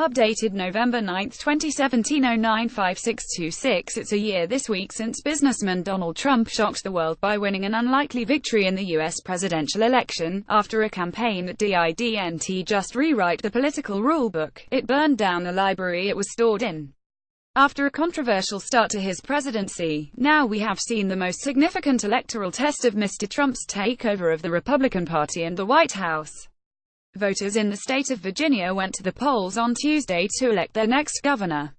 Updated November 9, 2017 095626. It's a year this week since businessman Donald Trump shocked the world by winning an unlikely victory in the U.S. presidential election. After a campaign that didn't just rewrite the political rulebook, it burned down the library it was stored in. After a controversial start to his presidency, now we have seen the most significant electoral test of Mr. Trump's takeover of the Republican Party and the White House. Voters in the state of Virginia went to the polls on Tuesday to elect their next governor.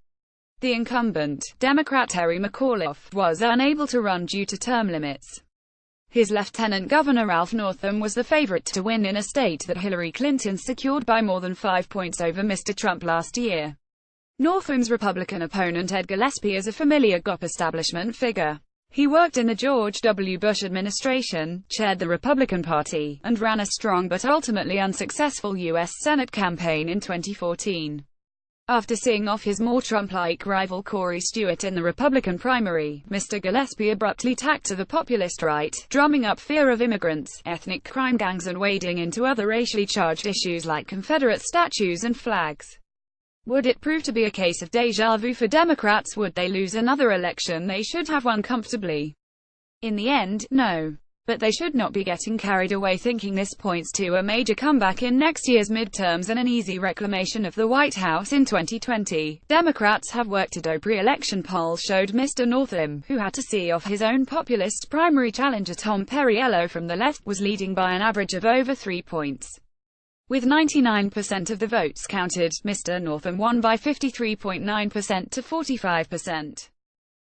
The incumbent, Democrat Terry McAuliffe, was unable to run due to term limits. His lieutenant governor Ralph Northam was the favorite to win in a state that Hillary Clinton secured by more than 5 points over Mr. Trump last year. Northam's Republican opponent Ed Gillespie is a familiar GOP establishment figure. He worked in the George W. Bush administration, chaired the Republican Party, and ran a strong but ultimately unsuccessful U.S. Senate campaign in 2014. After seeing off his more Trump-like rival Corey Stewart in the Republican primary, Mr. Gillespie abruptly tacked to the populist right, drumming up fear of immigrants, ethnic crime gangs and wading into other racially charged issues like Confederate statues and flags. Would it prove to be a case of déjà vu for Democrats? Would they lose another election they should have won comfortably? In the end, no. But they should not be getting carried away thinking this points to a major comeback in next year's midterms and an easy reclamation of the White House in 2020. Democrats have worked it. A pre-election poll showed Mr. Northam, who had to see off his own populist primary challenger Tom Perriello from the left, was leading by an average of over 3 points. With 99% of the votes counted, Mr. Northam won by 53.9% to 45%.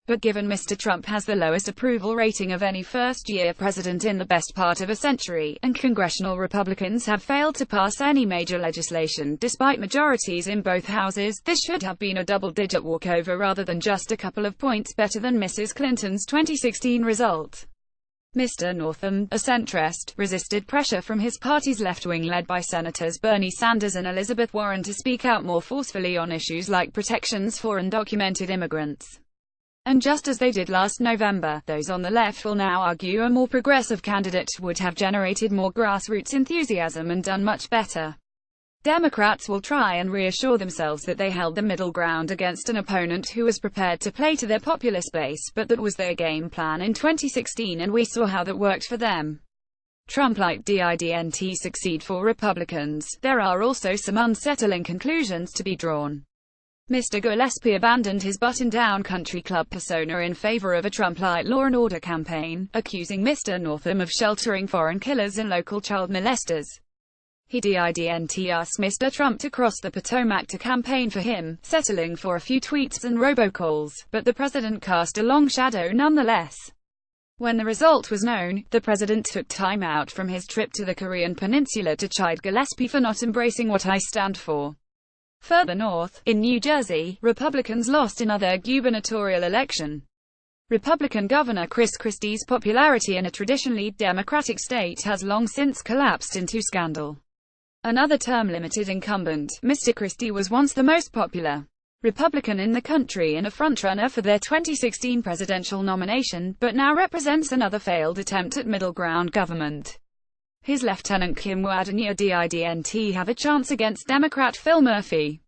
But given Mr. Trump has the lowest approval rating of any first-year president in the best part of a century, and congressional Republicans have failed to pass any major legislation despite majorities in both houses, this should have been a double-digit walkover rather than just a couple of points better than Mrs. Clinton's 2016 result. Mr. Northam, a centrist, resisted pressure from his party's left wing led by Senators Bernie Sanders and Elizabeth Warren to speak out more forcefully on issues like protections for undocumented immigrants. And just as they did last November, those on the left will now argue a more progressive candidate would have generated more grassroots enthusiasm and done much better. Democrats will try and reassure themselves that they held the middle ground against an opponent who was prepared to play to their populist base, but that was their game plan in 2016 and we saw how that worked for them. Trump-like didn't succeed for Republicans. There are also some unsettling conclusions to be drawn. Mr. Gillespie abandoned his button-down country club persona in favor of a Trump-like law and order campaign, accusing Mr. Northam of sheltering foreign killers and local child molesters. He didn't ask Mr. Trump to cross the Potomac to campaign for him, settling for a few tweets and robocalls, but the president cast a long shadow nonetheless. When the result was known, the president took time out from his trip to the Korean peninsula to chide Gillespie for not embracing what I stand for. Further north, in New Jersey, Republicans lost another gubernatorial election. Republican Governor Chris Christie's popularity in a traditionally Democratic state has long since collapsed into scandal. Another term-limited incumbent, Mr. Christie was once the most popular Republican in the country and a frontrunner for their 2016 presidential nomination, but now represents another failed attempt at middle-ground government. His lieutenant Kim Wadenia didn't have a chance against Democrat Phil Murphy.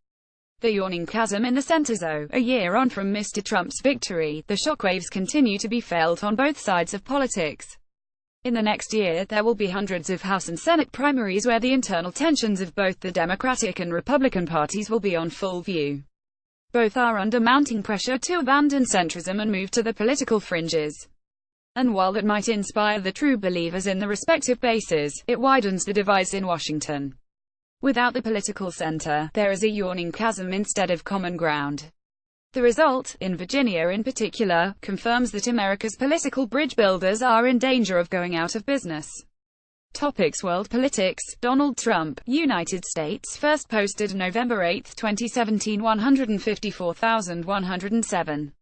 The yawning chasm in the center zone. A year on from Mr. Trump's victory, the shockwaves continue to be felt on both sides of politics. In the next year, there will be hundreds of House and Senate primaries where the internal tensions of both the Democratic and Republican parties will be on full view. Both are under mounting pressure to abandon centrism and move to the political fringes. And while that might inspire the true believers in the respective bases, it widens the divides in Washington. Without the political center, there is a yawning chasm instead of common ground. The result, in Virginia in particular, confirms that America's political bridge builders are in danger of going out of business. Topics: World politics. Donald Trump, United States. First posted November 8, 2017. 154,107.